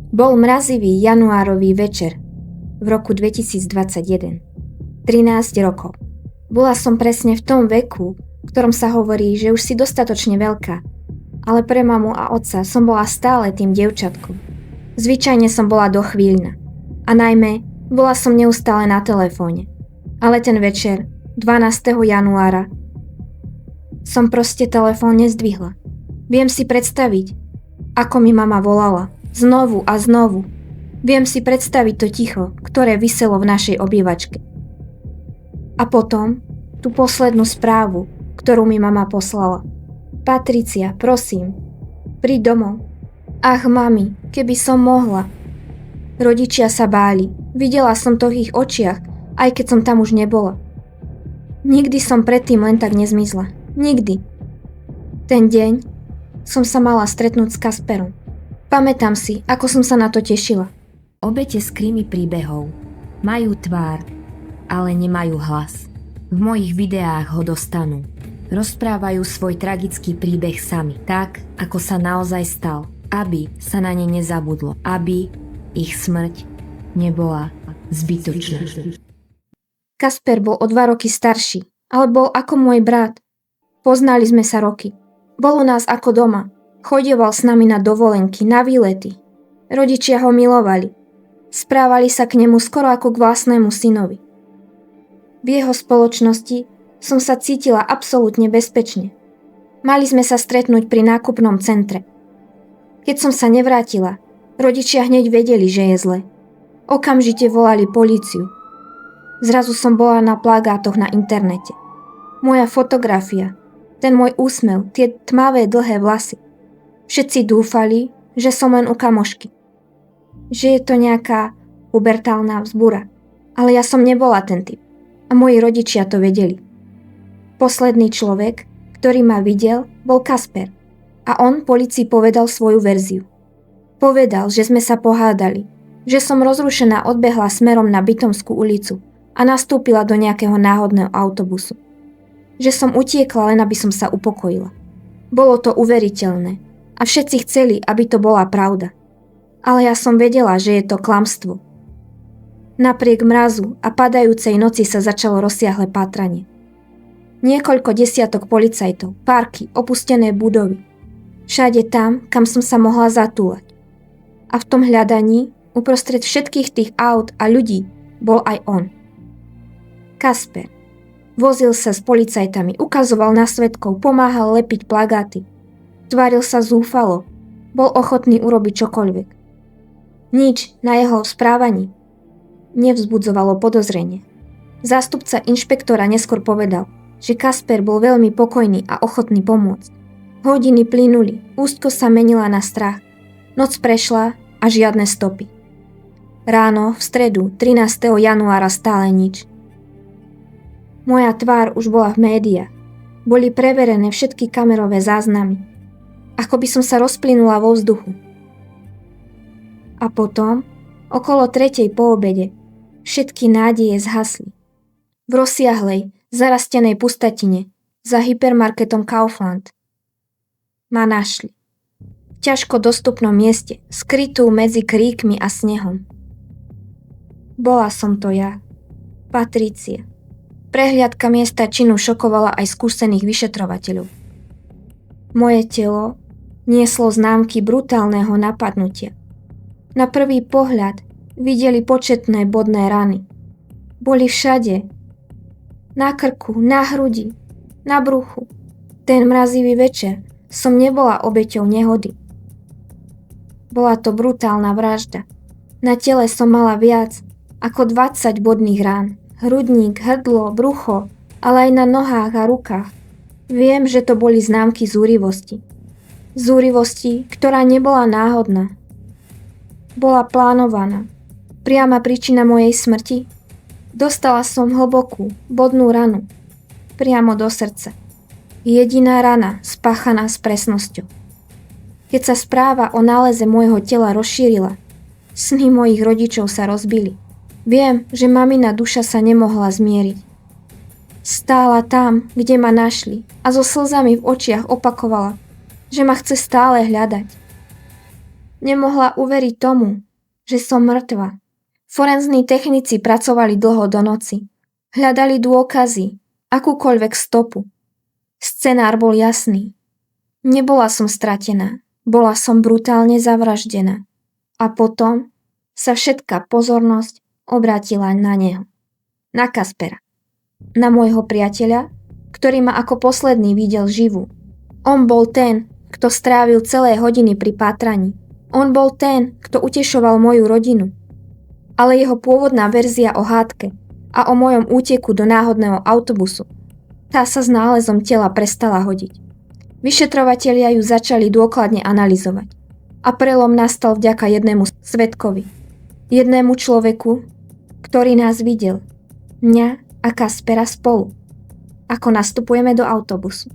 Bol mrazivý januárový večer v roku 2021. 13 rokov. Bola som presne v tom veku, v ktorom sa hovorí, že už si dostatočne veľká, ale pre mamu a otca som bola stále tým dievčatkom. Zvyčajne som bola dochvíľna a najmä bola som neustále na telefóne. Ale ten večer, 12. januára, som proste telefón nezdvihla. Viem si predstaviť, ako mi mama volala, znovu a znovu. Viem si predstaviť to ticho, ktoré viselo v našej obývačke. A potom tú poslednú správu, ktorú mi mama poslala. Patricia, prosím, príď domov. Ach, mami, keby som mohla. Rodičia sa báli. Videla som to v ich očiach, aj keď som tam už nebola. Nikdy som predtým len tak nezmizla. Nikdy. Ten deň som sa mala stretnúť s Kasperom. Pamätám si, ako som sa na to tešila. Obete z krimi príbehov majú tvár, ale nemajú hlas. V mojich videách ho dostanú. Rozprávajú svoj tragický príbeh sami, tak, ako sa naozaj stal, aby sa na ne nezabudlo, aby ich smrť nebola zbytočná. Kasper bol o 2 roky starší, ale bol ako môj brat. Poznali sme sa roky. Bol u nás ako doma. Chodieval s nami na dovolenky, na výlety. Rodičia ho milovali. Správali sa k nemu skoro ako k vlastnému synovi. V jeho spoločnosti som sa cítila absolútne bezpečne. Mali sme sa stretnúť pri nákupnom centre. Keď som sa nevrátila, rodičia hneď vedeli, že je zle. Okamžite volali políciu. Zrazu som bola na plagátoch na internete. Moja fotografia, ten môj úsmev, tie tmavé dlhé vlasy. Všetci dúfali, že som len u kamošky. Že je to nejaká pubertálna vzbura. Ale ja som nebola ten typ. A moji rodičia to vedeli. Posledný človek, ktorý ma videl, bol Kasper. A on polícii povedal svoju verziu. Povedal, že sme sa pohádali, že som rozrušená odbehla smerom na Bytomskú ulicu a nastúpila do nejakého náhodného autobusu. Že som utiekla, len aby som sa upokojila. Bolo to uveriteľné a všetci chceli, aby to bola pravda. Ale ja som vedela, že je to klamstvo. Napriek mrazu a padajúcej noci sa začalo rozsiahle pátranie. Niekoľko desiatok policajtov, parky, opustené budovy. Všade tam, kam som sa mohla zatúlať. A v tom hľadaní, uprostred všetkých tých aut a ľudí, bol aj on. Kasper. Vozil sa s policajtami, ukazoval na svedkov, pomáhal lepiť plagáty. Tváril sa zúfalo, bol ochotný urobiť čokoľvek. Nič na jeho správaní nevzbudzovalo podozrenie. Zástupca inšpektora neskôr povedal, že Kasper bol veľmi pokojný a ochotný pomôcť. Hodiny plynuli, úzko sa menila na strach. Noc prešla a žiadne stopy. Ráno, v stredu, 13. januára stále nič. Moja tvár už bola v médiách. Boli preverené všetky kamerové záznamy. Ako by som sa rozplynula vo vzduchu. A potom, okolo 3:00 po obede, všetky nádeje zhasli. V rozsiahlej, zarastenej pustatine, za hypermarketom Kaufland, ma našli. V ťažko dostupnom mieste, skrytú medzi kríkmi a snehom. Bola som to ja, Patricia. Prehliadka miesta činu šokovala aj skúsených vyšetrovateľov. Moje telo nieslo známky brutálneho napadnutia. Na prvý pohľad videli početné bodné rany. Boli všade. Na krku, na hrudi, na bruchu. Ten mrazivý večer som nebola obeťou nehody. Bola to brutálna vražda. Na tele som mala viac ako 20 bodných rán. Hrudník, hrdlo, brucho, ale aj na nohách a rukách. Viem, že to boli známky zúrivosti. Zúrivosti, ktorá nebola náhodná. Bola plánovaná. Priama príčina mojej smrti? Dostala som hlbokú, bodnú ranu. Priamo do srdca. Jediná rana, spáchaná s presnosťou. Keď sa správa o náleze môjho tela rozšírila, sny mojich rodičov sa rozbili. Viem, že mamina duša sa nemohla zmieriť. Stála tam, kde ma našli a so slzami v očiach opakovala, že ma chce stále hľadať. Nemohla uveriť tomu, že som mŕtva. Forenzní technici pracovali dlho do noci. Hľadali dôkazy, akúkoľvek stopu. Scenár bol jasný. Nebola som stratená, bola som brutálne zavraždená. A potom sa všetká pozornosť obrátila na neho. Na Kaspera. Na môjho priateľa, ktorý ma ako posledný videl živú. On bol ten, kto strávil celé hodiny pri pátraní. On bol ten, kto utešoval moju rodinu. Ale jeho pôvodná verzia o hádke a o mojom úteku do náhodného autobusu, tá sa s nálezom tela prestala hodiť. Vyšetrovatelia ju začali dôkladne analyzovať. A prelom nastal vďaka jednému svedkovi. Jednému človeku, ktorý nás videl. Mňa a Kaspera spolu. Ako nastupujeme do autobusu.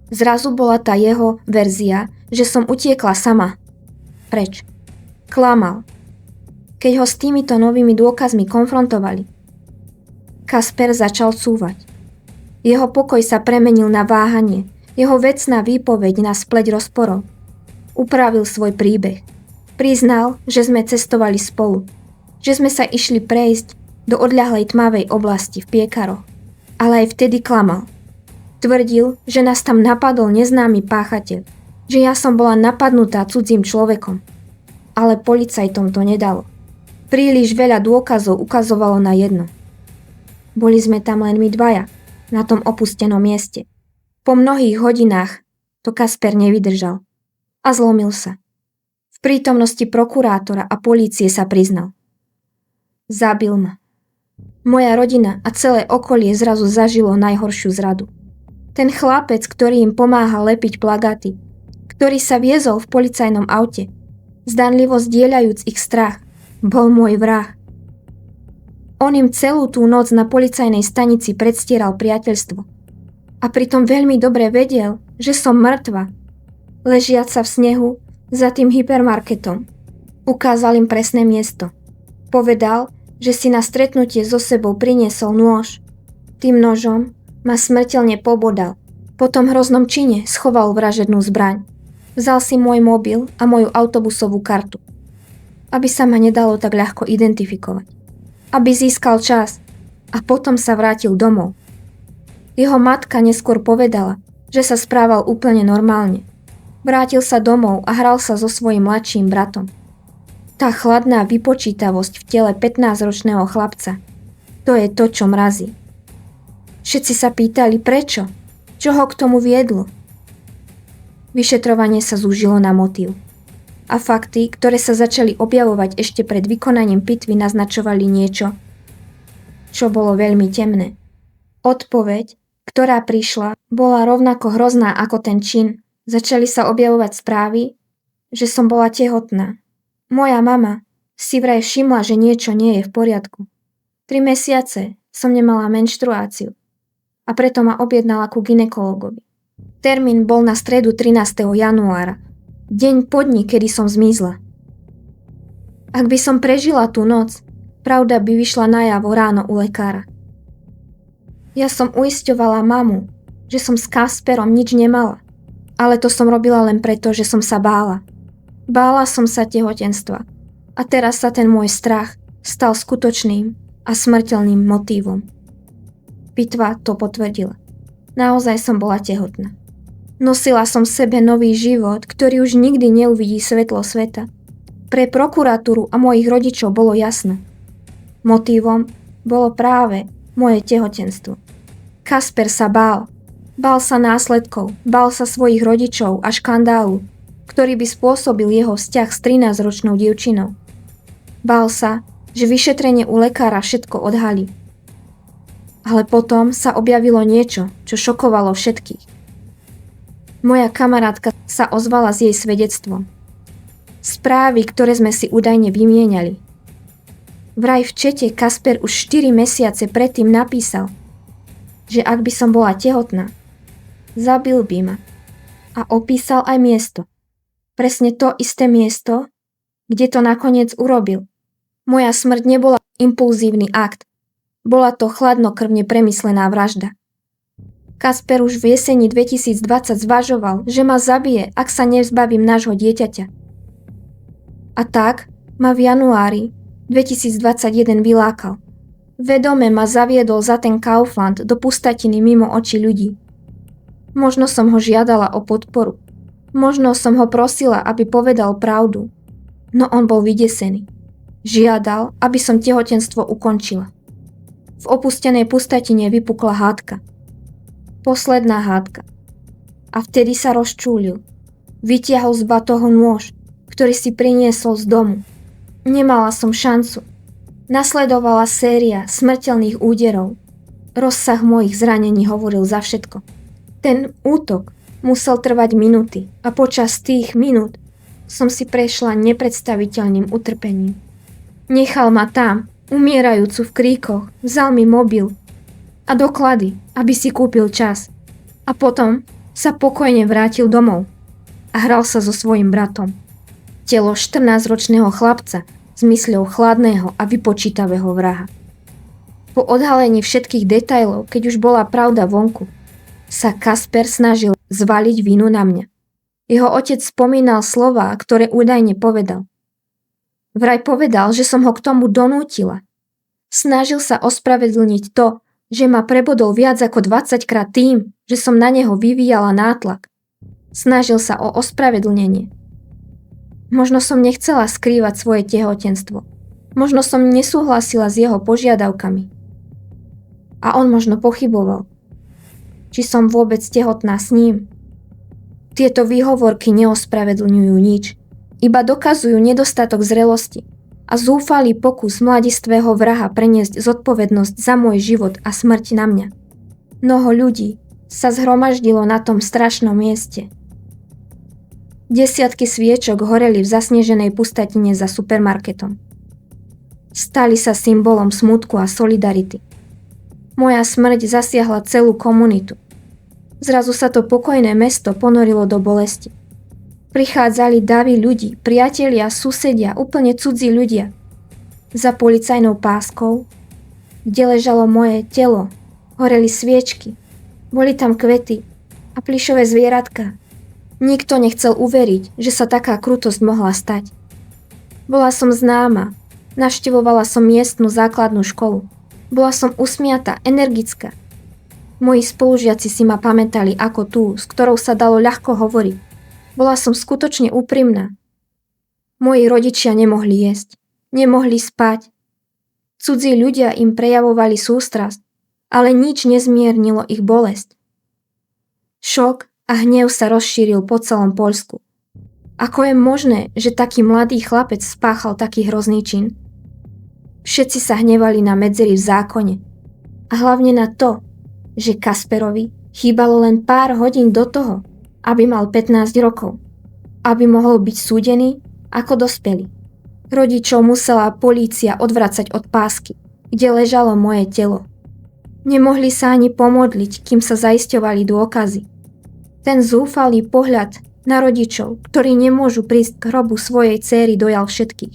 Zrazu bola tá jeho verzia, že som utiekla sama. Preč? Klamal. Keď ho s týmito novými dôkazmi konfrontovali, Kasper začal cúvať. Jeho pokoj sa premenil na váhanie, jeho vecná výpoveď na spleť rozporov. Upravil svoj príbeh. Priznal, že sme cestovali spolu, že sme sa išli prejsť do odľahlej tmavej oblasti v Piekaroch. Ale aj vtedy klamal. Tvrdil, že nás tam napadol neznámy páchateľ, že ja som bola napadnutá cudzím človekom. Ale policajtom to nedalo. Príliš veľa dôkazov ukazovalo na jedno. Boli sme tam len my dvaja, na tom opustenom mieste. Po mnohých hodinách to Kasper nevydržal a zlomil sa. V prítomnosti prokurátora a polície sa priznal. Zabil ma. Moja rodina a celé okolie zrazu zažilo najhoršiu zradu. Ten chlapec, ktorý im pomáhal lepiť plagáty, ktorý sa viezol v policajnom aute, zdanlivo zdieľajúc ich strach, bol môj vrah. On im celú tú noc na policajnej stanici predstieral priateľstvo. A pritom veľmi dobre vedel, že som mŕtva. Ležiaca v snehu za tým hypermarketom. Ukázal im presné miesto. Povedal, že si na stretnutie so sebou priniesol nôž. Tým nožom ma smrteľne pobodal. Po tom hroznom čine schoval vražednú zbraň. Vzal si môj mobil a moju autobusovú kartu. Aby sa ma nedalo tak ľahko identifikovať. Aby získal čas a potom sa vrátil domov. Jeho matka neskôr povedala, že sa správal úplne normálne. Vrátil sa domov a hral sa so svojím mladším bratom. Tá chladná vypočítavosť v tele 15-ročného chlapca, to je to, čo mrazí. Všetci sa pýtali, prečo? Čo ho k tomu viedlo? Vyšetrovanie sa zúžilo na motív. A fakty, ktoré sa začali objavovať ešte pred vykonaním pitvy, naznačovali niečo, čo bolo veľmi temné. Odpoveď, ktorá prišla, bola rovnako hrozná ako ten čin. Začali sa objavovať správy, že som bola tehotná. Moja mama si vraj všimla, že niečo nie je v poriadku. 3 mesiace som nemala menštruáciu a preto ma objednala ku gynekologovi. Termín bol na stredu 13. januára, deň po dni, kedy som zmizla. Ak by som prežila tú noc, pravda by vyšla najavo ráno u lekára. Ja som uisťovala mamu, že som s Kasperom nič nemala, ale to som robila len preto, že som sa bála. Bála som sa tehotenstva a teraz sa ten môj strach stal skutočným a smrteľným motívom. Pitva to potvrdila. Naozaj som bola tehotná. Nosila som v sebe nový život, ktorý už nikdy neuvidí svetlo sveta. Pre prokuratúru a mojich rodičov bolo jasno. Motívom bolo práve moje tehotenstvo. Kasper sa bál. Bál sa následkov, bál sa svojich rodičov a škandálu, ktorý by spôsobil jeho vzťah s 13-ročnou dievčinou. Bál sa, že vyšetrenie u lekára všetko odhalí. Ale potom sa objavilo niečo, čo šokovalo všetkých. Moja kamarátka sa ozvala s jej svedectvom. Správy, ktoré sme si údajne vymieniali. Vraj v čete Kasper už 4 mesiace predtým napísal, že ak by som bola tehotná, zabil by ma a opísal aj miesto. Presne to isté miesto, kde to nakoniec urobil. Moja smrť nebola impulzívny akt. Bola to chladnokrvne premyslená vražda. Kasper už v jeseni 2020 zvažoval, že ma zabije, ak sa nezbavím nášho dieťaťa. A tak ma v januári 2021 vylákal. Vedome ma zaviedol za ten Kaufland do pustatiny mimo očí ľudí. Možno som ho žiadala o podporu. Možno som ho prosila, aby povedal pravdu. No on bol vydesený. Žiadal, aby som tehotenstvo ukončila. V opustenej pustatine vypukla hádka. Posledná hádka. A vtedy sa rozčúlil. Vytiahol z batohu nôž, ktorý si priniesol z domu. Nemala som šancu. Nasledovala séria smrteľných úderov. Rozsah mojich zranení hovoril za všetko. Ten útok musel trvať minúty a počas tých minút som si prešla nepredstaviteľným utrpením. Nechal ma tam, umierajúcu v kríkoch, vzal mi mobil a doklady, aby si kúpil čas. A potom sa pokojne vrátil domov a hral sa so svojím bratom. Telo 14-ročného chlapca s mysľou chladného a vypočítavého vraha. Po odhalení všetkých detailov, keď už bola pravda vonku, sa Kasper snažil zvaliť vinu na mňa. Jeho otec spomínal slová, ktoré údajne povedal. Vraj povedal, že som ho k tomu donútila. Snažil sa ospravedlniť to, že ma prebodol viac ako 20 krát tým, že som na neho vyvíjala nátlak. Snažil sa o ospravedlnenie. Možno som nechcela skrývať svoje tehotenstvo. Možno som nesúhlasila s jeho požiadavkami. A on možno pochyboval, či som vôbec tehotná s ním. Tieto výhovorky neospravedlňujú nič, iba dokazujú nedostatok zrelosti a zúfalý pokus mladistvého vraha preniesť zodpovednosť za môj život a smrť na mňa. Mnoho ľudí sa zhromaždilo na tom strašnom mieste. Desiatky sviečok horeli v zasneženej pustatine za supermarketom. Stali sa symbolom smútku a solidarity. Moja smrť zasiahla celú komunitu. Zrazu sa to pokojné mesto ponorilo do bolesti. Prichádzali davy ľudí, priatelia, susedia, úplne cudzí ľudia. Za policajnou páskou, kde ležalo moje telo, horeli sviečky, boli tam kvety a plyšové zvieratka. Nikto nechcel uveriť, že sa taká krutosť mohla stať. Bola som známa, navštevovala som miestnu základnú školu. Bola som usmiata, energická. Moji spolužiaci si ma pamätali ako tú, s ktorou sa dalo ľahko hovoriť. Bola som skutočne úprimná. Moji rodičia nemohli jesť, nemohli spať. Cudzí ľudia im prejavovali sústrasť, ale nič nezmiernilo ich bolesť. Šok a hnev sa rozšíril po celom Poľsku. Ako je možné, že taký mladý chlapec spáchal taký hrozný čin? Všetci sa hnevali na medzery v zákone. A hlavne na to, že Kasperovi chýbalo len pár hodín do toho, aby mal 15 rokov. Aby mohol byť súdený ako dospelý. Rodičov musela polícia odvracať od pásky, kde ležalo moje telo. Nemohli sa ani pomodliť, kým sa zaisťovali dôkazy. Ten zúfalý pohľad na rodičov, ktorí nemôžu prísť k hrobu svojej céry, dojal všetkých.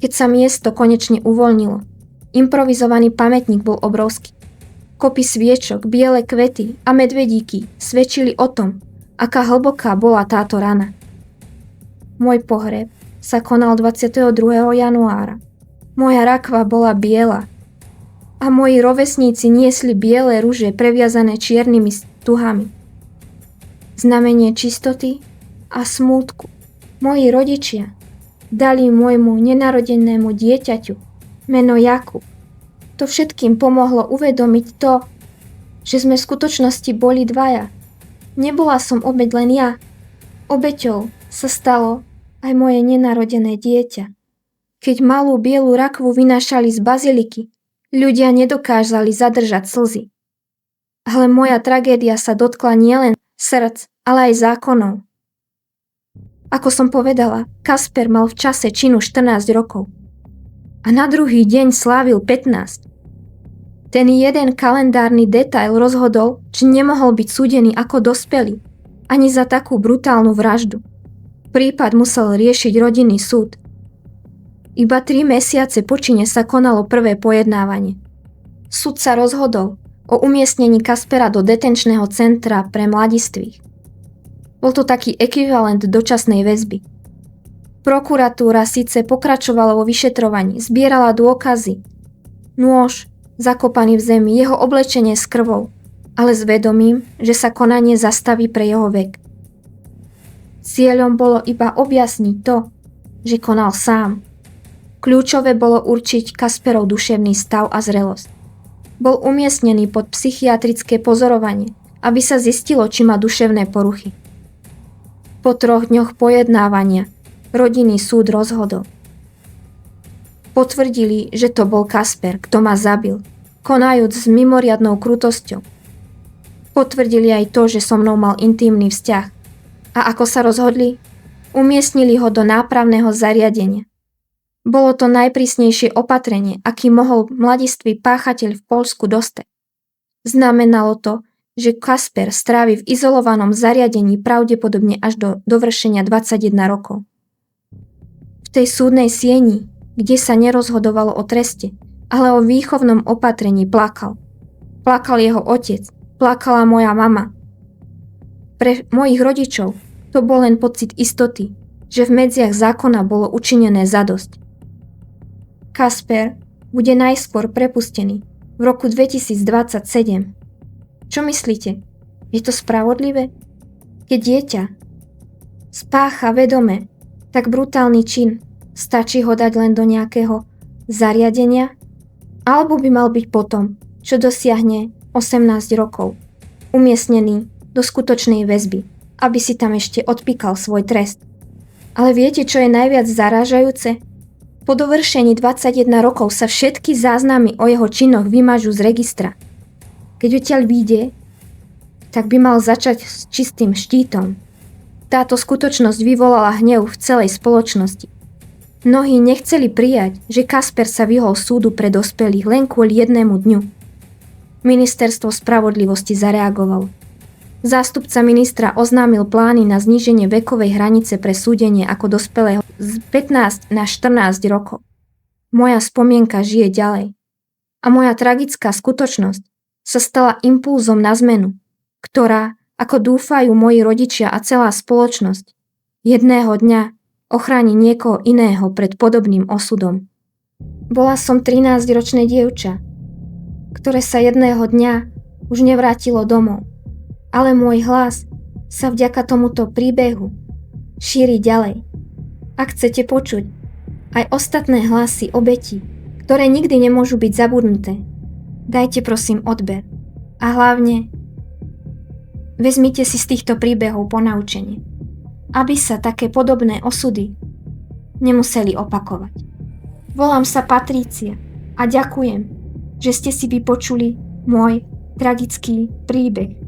Keď sa miesto konečne uvoľnilo, improvizovaný pamätník bol obrovský. Kopy sviečok, biele kvety a medvedíky svedčili o tom, aká hlboká bola táto rana. Môj pohreb sa konal 22. januára. Moja rakva bola biela a moji rovesníci niesli biele ruže previazané čiernymi tuhami. Znamenie čistoty a smútku. Moji rodičia dali môjmu nenarodenému dieťaťu meno Jakub. To všetkým pomohlo uvedomiť to, že sme v skutočnosti boli dvaja. Nebola som obeť len ja. Obeťou sa stalo aj moje nenarodené dieťa. Keď malú bielu rakvu vynášali z baziliky, ľudia nedokázali zadržať slzy. Ale moja tragédia sa dotkla nielen srdc, ale aj zákonov. Ako som povedala, Kasper mal v čase činu 14 rokov. A na druhý deň slávil 15. Ten jeden kalendárny detail rozhodol, že nemohol byť súdený ako dospelý, ani za takú brutálnu vraždu. Prípad musel riešiť rodinný súd. Iba 3 mesiace po čine sa konalo prvé pojednávanie. Súd sa rozhodol o umiestnení Kaspera do detenčného centra pre mladistvých. Bol to taký ekvivalent dočasnej väzby. Prokuratúra síce pokračovala vo vyšetrovaní, zbierala dôkazy. Nôž, zakopaný v zemi, jeho oblečenie s krvou, ale s vedomím, že sa konanie zastaví pre jeho vek. Cieľom bolo iba objasniť to, že konal sám. Kľúčové bolo určiť Kasperov duševný stav a zrelosť. Bol umiestnený pod psychiatrické pozorovanie, aby sa zistilo, či má duševné poruchy. Po 3 dňoch pojednávania rodinný súd rozhodol. Potvrdili, že to bol Kasper, kto ma zabil, konajúc s mimoriadnou krutosťou. Potvrdili aj to, že so mnou mal intímny vzťah. A ako sa rozhodli? Umiestnili ho do nápravného zariadenia. Bolo to najprísnejšie opatrenie, aký mohol mladistvý páchateľ v Poľsku dostať. Znamenalo to, že Kasper strávi v izolovanom zariadení pravdepodobne až do dovršenia 21 rokov. V tej súdnej sieni, kde sa nerozhodovalo o treste, ale o výchovnom opatrení, plakal. Plakal jeho otec, plakala moja mama. Pre mojich rodičov to bol len pocit istoty, že v medziach zákona bolo učinené zadosť. Kasper bude najskôr prepustený v roku 2027. Čo myslíte? Je to spravodlivé? Keď dieťa spácha vedome tak brutálny čin, stačí ho dať len do nejakého zariadenia? Alebo by mal byť potom, čo dosiahne 18 rokov, umiestnený do skutočnej väzby, aby si tam ešte odpíkal svoj trest. Ale viete, čo je najviac zarážajúce? Po dovršení 21 rokov sa všetky záznamy o jeho činoch vymažú z registra. Keď odtiaľ vyjde, tak by mal začať s čistým štítom. Táto skutočnosť vyvolala hnev v celej spoločnosti. Mnohí nechceli prijať, že Kasper sa vyhol súdu pre dospelých len kvôli jednému dňu. Ministerstvo spravodlivosti zareagovalo. Zástupca ministra oznámil plány na zníženie vekovej hranice pre súdenie ako dospelého z 15 na 14 rokov. Moja spomienka žije ďalej. A moja tragická skutočnosť sa stala impulzom na zmenu, ktorá, ako dúfajú moji rodičia a celá spoločnosť, jedného dňa ochráni niekoho iného pred podobným osudom. Bola som 13-ročné dievča, ktoré sa jedného dňa už nevrátilo domov. Ale môj hlas sa vďaka tomuto príbehu šíri ďalej. Ak chcete počuť aj ostatné hlasy obetí, ktoré nikdy nemôžu byť zabudnuté, dajte prosím odber. A hlavne vezmite si z týchto príbehov ponaučenie, aby sa také podobné osudy nemuseli opakovať. Volám sa Patrícia a ďakujem, že ste si vypočuli môj tragický príbeh.